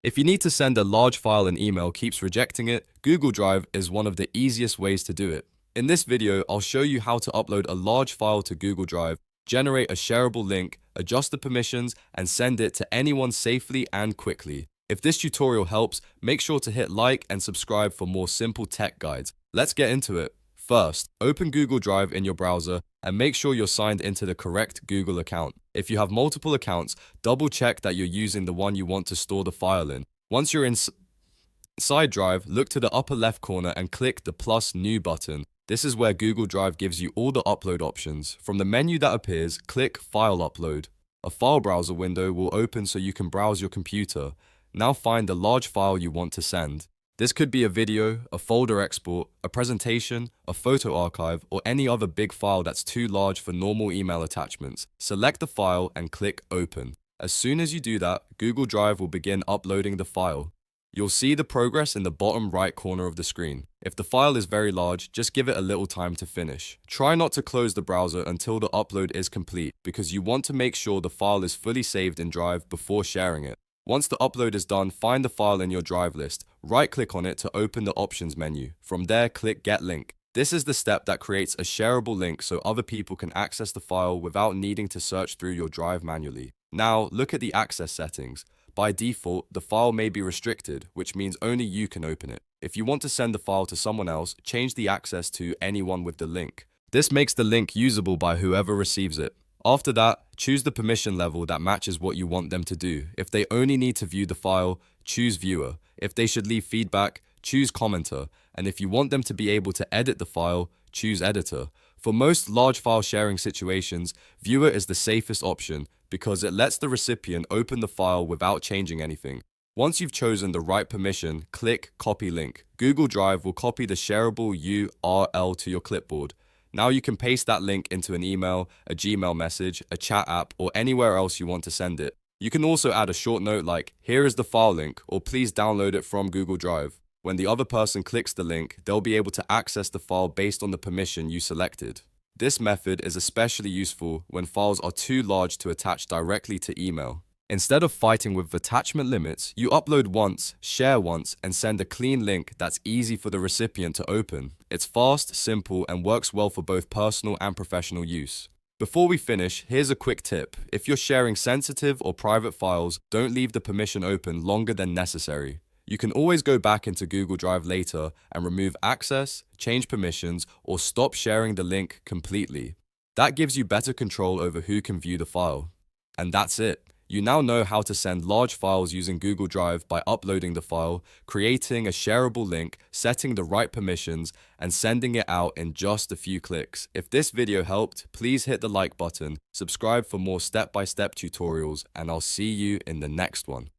If you need to send a large file and email keeps rejecting it, Google Drive is one of the easiest ways to do it. In this video, I'll show you how to upload a large file to Google Drive, generate a shareable link, adjust the permissions, and send it to anyone safely and quickly. If this tutorial helps, make sure to hit like and subscribe for more simple tech guides. Let's get into it. First, open Google Drive in your browser and make sure you're signed into the correct Google account. If you have multiple accounts, double check that you're using the one you want to store the file in. Once you're inside Drive, look to the upper left corner and click the plus new button. This is where Google Drive gives you all the upload options. From the menu that appears, click File Upload. A file browser window will open so you can browse your computer. Now find the large file you want to send. This could be a video, a folder export, a presentation, a photo archive, or any other big file that's too large for normal email attachments. Select the file and click Open. As soon as you do that, Google Drive will begin uploading the file. You'll see the progress in the bottom right corner of the screen. If the file is very large, just give it a little time to finish. Try not to close the browser until the upload is complete, because you want to make sure the file is fully saved in Drive before sharing it. Once the upload is done, find the file in your Drive list. Right-click on it to open the Options menu. From there, click Get Link. This is the step that creates a shareable link so other people can access the file without needing to search through your Drive manually. Now, look at the access settings. By default, the file may be restricted, which means only you can open it. If you want to send the file to someone else, change the access to anyone with the link. This makes the link usable by whoever receives it. After that, choose the permission level that matches what you want them to do. If they only need to view the file, choose Viewer. If they should leave feedback, choose Commenter. And if you want them to be able to edit the file, choose Editor. For most large file sharing situations, Viewer is the safest option because it lets the recipient open the file without changing anything. Once you've chosen the right permission, click Copy Link. Google Drive will copy the shareable URL to your clipboard. Now you can paste that link into an email, a Gmail message, a chat app, or anywhere else you want to send it. You can also add a short note like, "Here is the file link," or "Please download it from Google Drive." When the other person clicks the link, they'll be able to access the file based on the permission you selected. This method is especially useful when files are too large to attach directly to email. Instead of fighting with attachment limits, you upload once, share once, and send a clean link that's easy for the recipient to open. It's fast, simple, and works well for both personal and professional use. Before we finish, here's a quick tip. If you're sharing sensitive or private files, don't leave the permission open longer than necessary. You can always go back into Google Drive later and remove access, change permissions, or stop sharing the link completely. That gives you better control over who can view the file. And that's it. You now know how to send large files using Google Drive by uploading the file, creating a shareable link, setting the right permissions, and sending it out in just a few clicks. If this video helped, please hit the like button, subscribe for more step-by-step tutorials, and I'll see you in the next one.